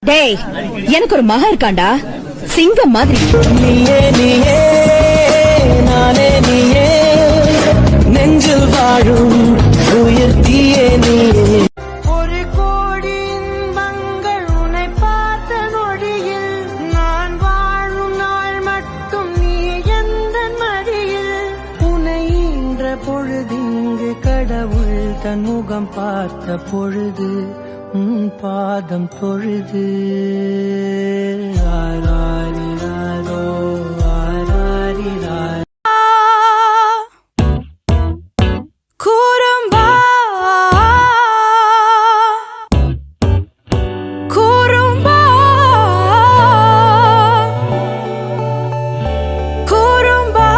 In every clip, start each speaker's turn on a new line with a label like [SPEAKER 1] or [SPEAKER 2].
[SPEAKER 1] டேய், எனக்கு ஒரு மகன் இருக்காண்டா, சிங்கம் மாதிரி.
[SPEAKER 2] நீயே நீயே நானே நீயே, நெஞ்சில் வாழும் உயிர் தீயே நீயே.
[SPEAKER 3] ஒரு கோடி இன்பங்கள் உன்னை பார்த்த நொடியில், நான் வாழும் நாள் மட்டும் நீ எந்த மடியில். உன்னை ஈன்ற பொழுதிங்கு கடவுள் தன் முகம் பார்த்த பொழுது, உன் பாதம் தொழுது. ஆராரிராரோ ஆராரிராரோ.
[SPEAKER 4] குறும்பா குறும்பா குறும்பா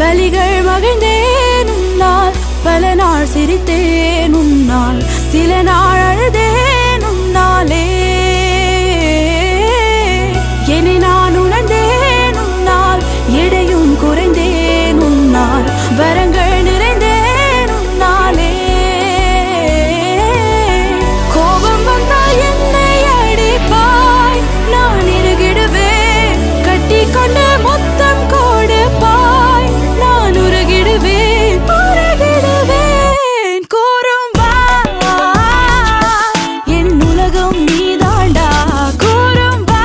[SPEAKER 4] வலிகள் மகிழ்ந்தேன் உன்னால், பல நாள் சிரித்தேன் உன்னால், சில நாள் அழுதேன் உன்னாலே. என்னை நான் உணர்ந்தேன் உன்னால், எடையும் குறைந்தேன் உன்னால், வரங்கள் நிறைந்தேன் உன்னாலே. கோபம் வந்தால் என்னை அடிப்பாய், நான் இறுகிடுவேன், கட்டிக்கொண்டு மொத்தம் கொடுப்பாய், நான் உருகிடுவேன் உருகிடுவேன். குறும்பா என் உலகம் நீதாண்டா, குறும்பா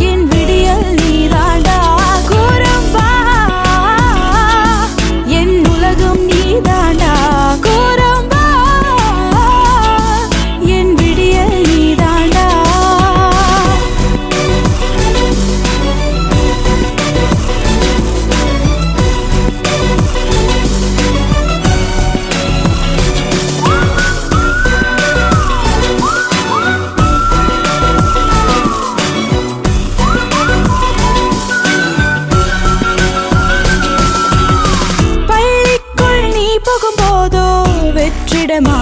[SPEAKER 4] என் விடியல் நீதாண்டா, குறும்பா என் உலகம் நீதாண்டா, குறும்பா என் விடியல் நீதாண்டா. பள்ளிக்குள் நீ போகும்போதோ வெற்றிடமா